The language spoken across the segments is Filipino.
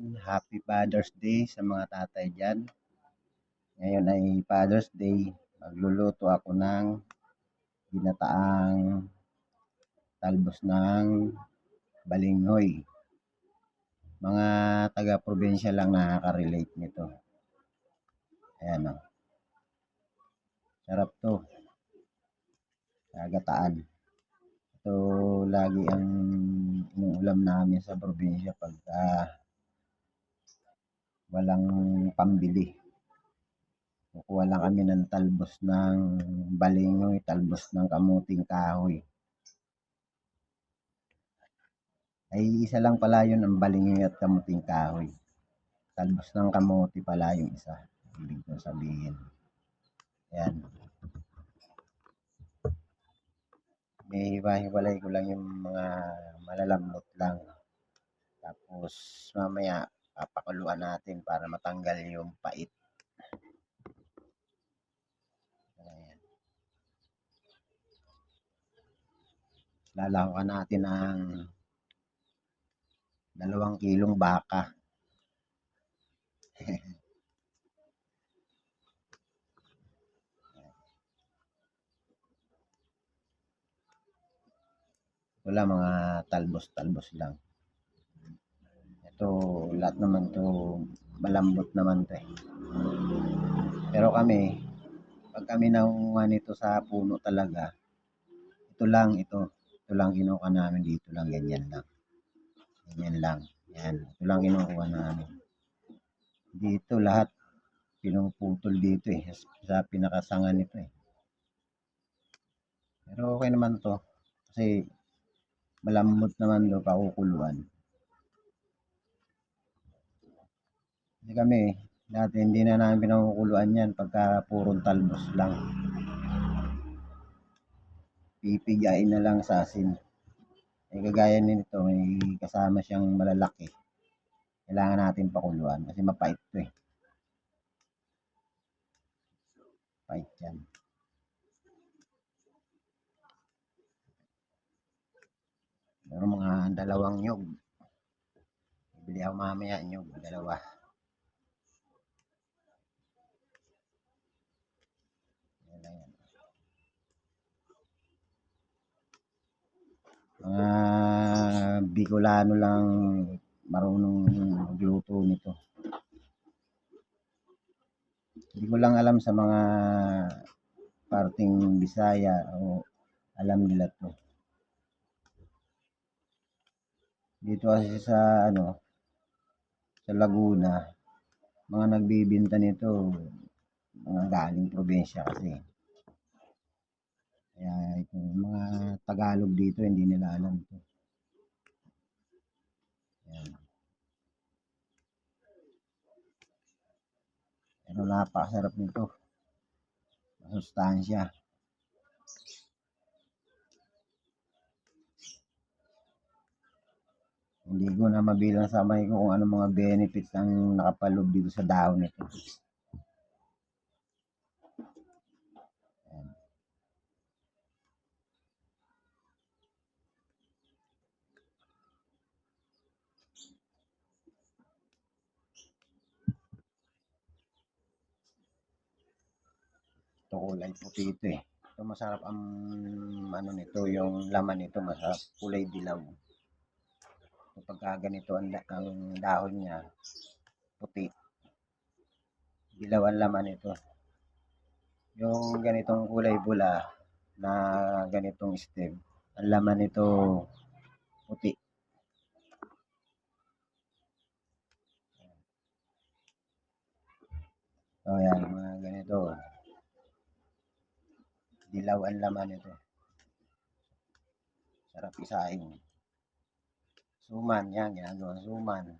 Happy Father's Day sa mga tatay dyan. Ngayon ay Father's Day. Magluluto ako ng ginataang talbos ng balinghoy. Mga taga-probinsya lang nakaka-relate nito. Ayan o. Sarap to. Kagataan. Ito lagi ang inuulam namin sa probinsya pagka walang pambili. Kukuha lang kami ng talbos ng balinghoy, talbos ng kamuting kahoy. Ay isa lang pala yun ang balinghoy at kamuting kahoy. Talbos ng kamuti pala yung isa. Ibig ko sabihin. Ayan. May hiwa-hiwalay ko lang yung mga malalambot lang. Tapos mamaya papakuluan natin para matanggal yung pait. Ayan. Lalahukan natin ng 2 kilong baka. Wala, mga talbos-talbos lang. Ito, lahat naman to malambot naman to eh. Pero kami, pag kami nangunguha nito sa puno talaga, ito lang kinuha namin dito lang, ganyan lang. Ganyan lang. Yan, ito lang kinukuha namin. Dito lahat pinuputol dito eh, sa pinakasanga nito eh. Pero okay naman to, kasi malambot naman do pakukuluan. Kasi kami, dati hindi na namin pinakukuluan yan pagka purong talbos lang. Pipigain na lang sa asin. Eh, kagaya nito, may kasama siyang malalaki. Kailangan natin pakuluan kasi mapait to eh. Pait yan. Pero mga 2 nyog. Bibili ako mamaya nyog, 2. Yan lang yan. Mga Bicolano lang marunong magluto nito. Hindi ko lang alam sa mga parting Bisaya o alam nila to. Dito kasi sa sa Laguna, mga nagbibinta nito mga galing probinsya kasi. Kaya itong mga Tagalog dito hindi nila alam to. Ayan. Pero napakasarap nito. Masustansya. Hindi ko na mabilang sa may ko kung ano mga benefits ang nakapaloob dito sa dahon nito. Ayan. Ito kulay puti ito eh. Ito masarap ang nito, yung laman nito masarap, kulay dilaw. Kapag ganito ang dahon niya, puti. Dilaw ang laman nito. Yung ganitong kulay bula na ganitong stem, ang laman nito puti. So yan, mga ganito. Dilaw ang laman nito. Sarap isain. Suman, yan, ginagawa suman.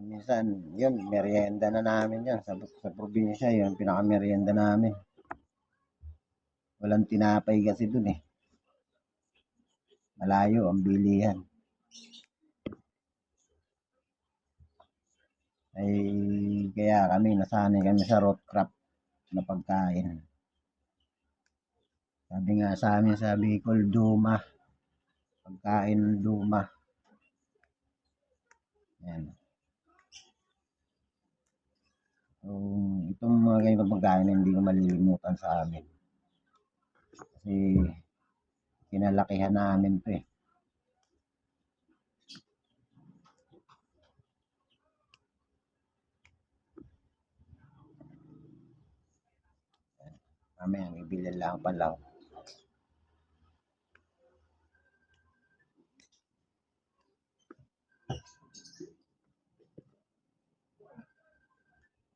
Minsan, yun, merienda na namin yan. Sa probinsya, yun, pinaka-merienda namin. Walang tinapay kasi dun eh. Malayo ang bilihan. Ay, kaya kami, nasanay kami sa root crop na pagkain. Sabi nga sa amin sa Bicol, duma. Pagkain ng duma. Yan. So, itong mga ganitong pagkain na hindi ko malilimutan sa amin. Kasi kinalakihan namin to eh. Mamaya, ibili lang pala.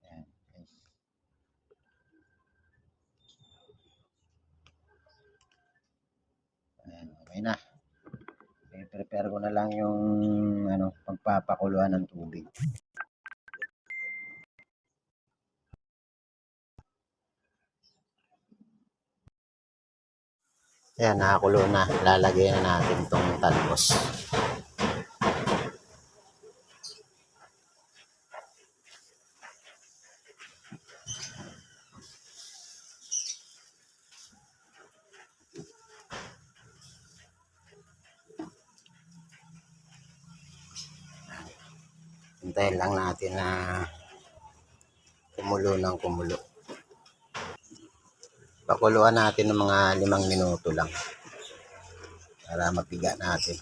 Ayan, guys. Ayan, okay na. I-prepare ko na lang yung pagpapakuluan ng tubig. Ayan, nakakulo na. Lalagay na natin itong talbos. Hintayin lang natin na kumulo ng kumulo. Pakuluan natin ng mga 5 minuto lang para mapiga natin.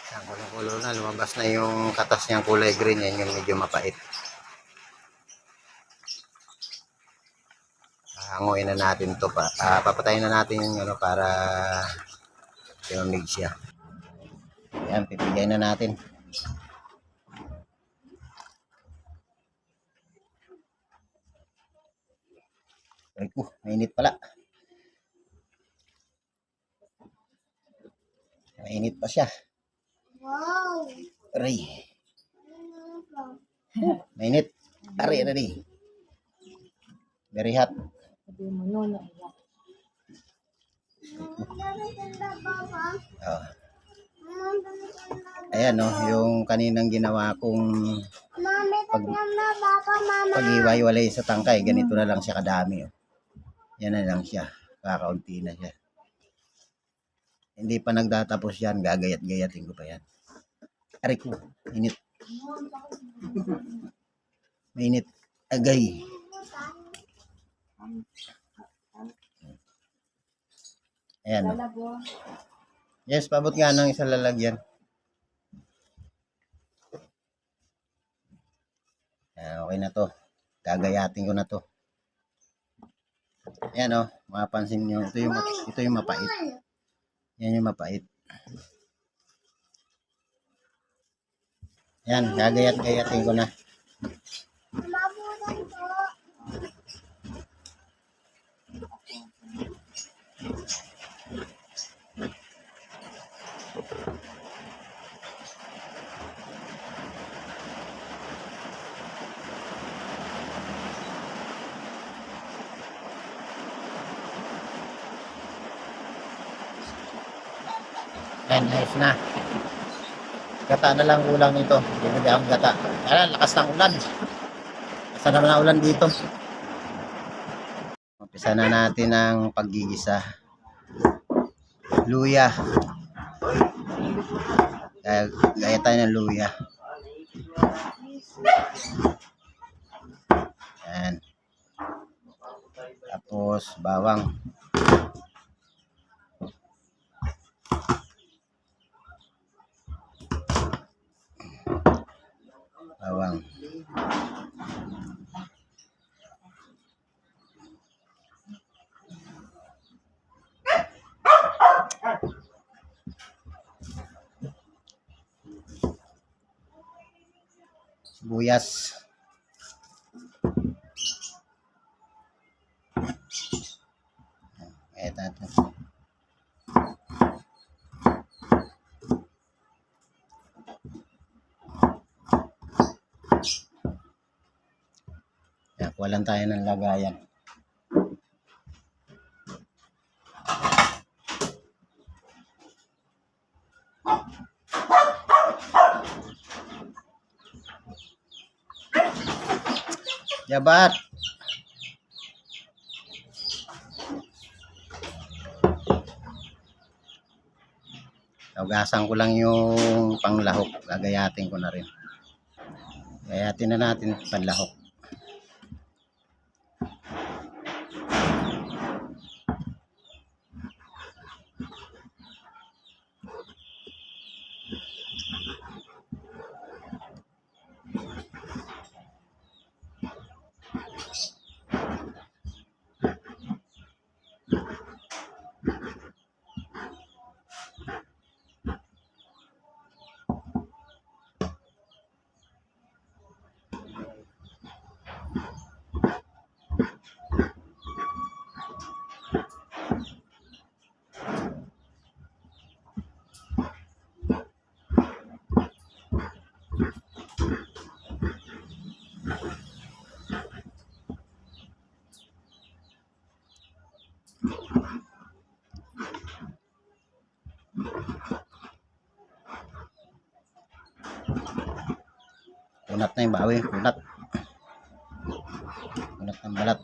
Yan, kulo na, lumabas na yung katas niyang kulay green, yan yung medyo mapait. Hanguin na natin to pa. Papatayin na natin yung para lumamig siya. Yan, pipigay na natin. Ay ko, mainit pala. Mainit pa siya. Wow! Aray. Mainit. Aray na di. Very hot. Oh. Ayan no, yung kaninang ginawa kong pag-iwa-iwalay sa tangkay, ganito na lang siya kadami. Oh. Yan na lang siya. Kakaunti na siya. Hindi pa nagtatapos yan, gagayat-gayatin ko pa yan. Aray ko, init. Mainit. Agay. Ayan. No? Yes, pabot nga ng isang lalagyan. Okay na to. Gagayatin ko na to. Ayan o, mapapansin nyo. Ito yung mapait. Yan yung mapait. Yan, gagayat-gayatin ko na. Ayan, nice na. Gata na lang kulang nito. Hindi akong gata. Ayan, lakas ng ulan. Basta naman ang ulan dito. Umpisa na natin ang paggigisa. Luya. Gaya tayo ng luya. Ayan. Tapos bawang. Bawang. Sibuyas. Ito. Kuha lang tayo ng lagayan. Jabat. Hugasan ko lang yung panglahok. Gagayatin ko na rin. Gayatin na natin panlahok. Kunat na yung bawi. Kunat. Kunat ng balat.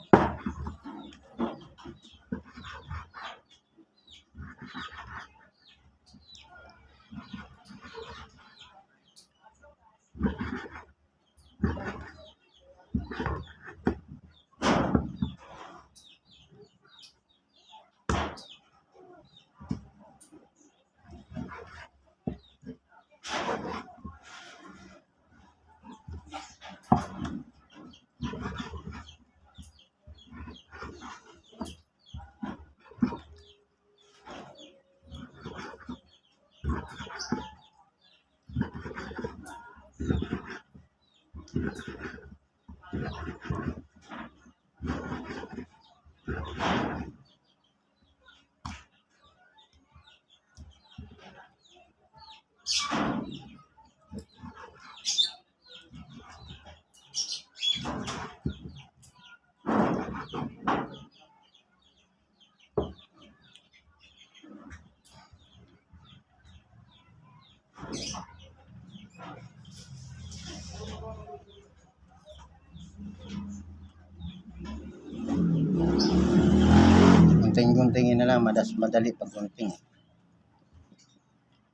Gunting-guntingin na lang, madali pag gunting.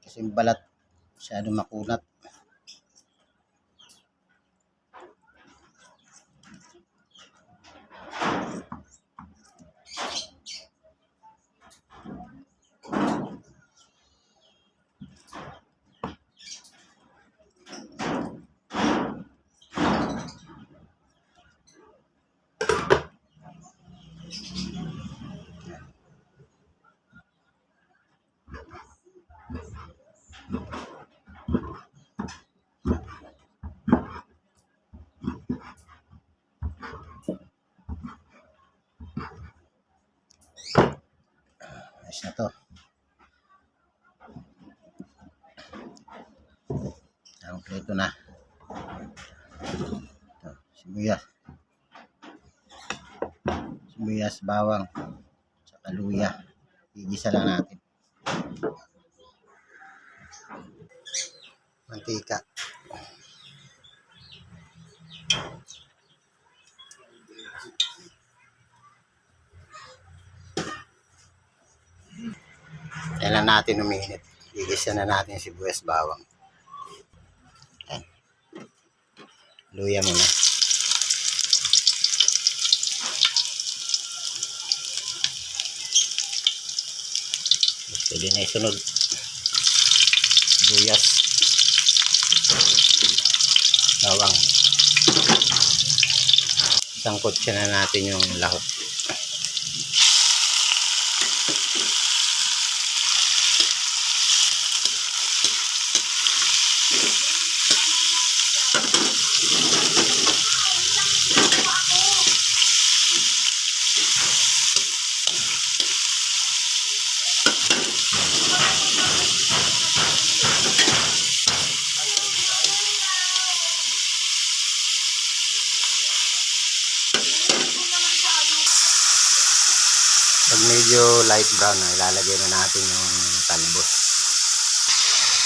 Kasi yung balat masyado makunat. Ayos na to. Kompleto na. Ito, sibuyas. Sibuyas, bawang, saka luya. Igisa lang natin. Mantika. Kailan natin uminit. Igisa na natin yung sibuyas, bawang. Ayan. Luya muna. Pwede na isunod. Sibuyas. Bawang. Sangkot siya na natin yung lahok. Pag medyo light brown na, ilalagay na natin yung talbos.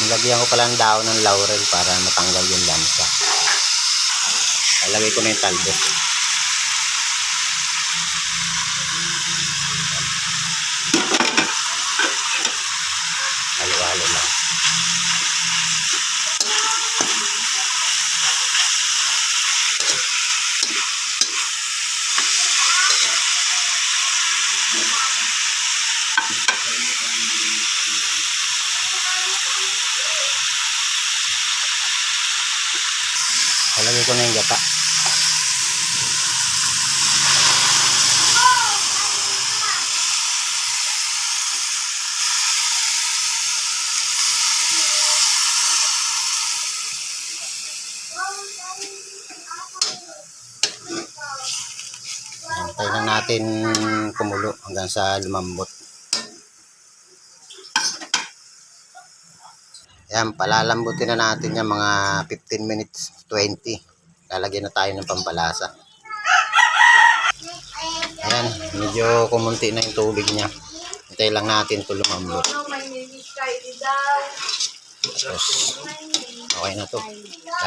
Nilagyan ko pala ng daon ng laurel para matanggal yung lansa. Ilalagay ko na yung talbos. ko na yung gata. Antayin lang natin kumulo hanggang sa lumambot. Yan, palalambutin na natin yung mga 15 minutes, 20. Lalagyan na tayo ng pampalasa. Ayan, medyo kumunti na yung tubig niya. Antayin lang natin ito lumambot. Tapos, okay na to.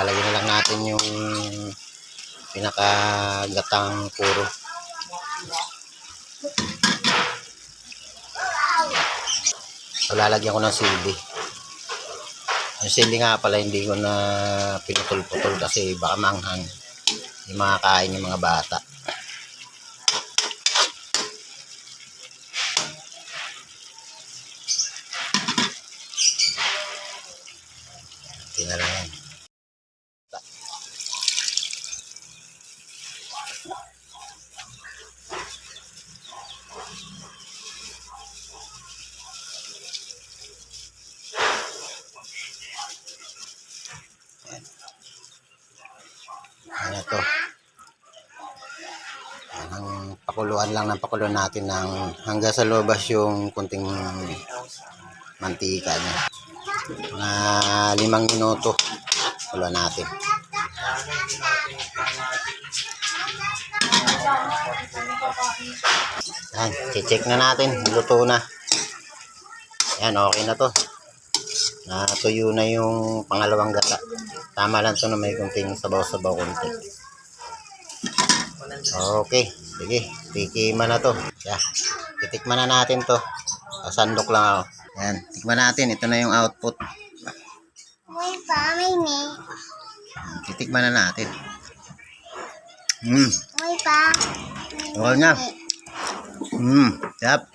Lalagyan na lang natin yung pinakagatang puro. So, lalagyan ko ng sili. Yung sili nga pala hindi ko na pinutol-putol kasi baka manghang. Yung mga kain yung mga bata. Tingnan lang yan. Ano to? Ang pakuluan lang ng pakuluan natin ng hanggang sa lobas yung kunting mantika niya. Mga 5 minuto pakuluan natin. Yan, check na natin. Luto na. Yan, okay na to. Natuyo na yung pangalawang gata. Tama lang to na may kunting sabaw-sabaw kunti. Okay, sige. Tikiman na to. Yeah. Titikman na natin to. Sandok lang ako. Yan, tikman natin. Ito na yung output. May pa, may me. Titikman na natin. May pa. Okay na. Yap.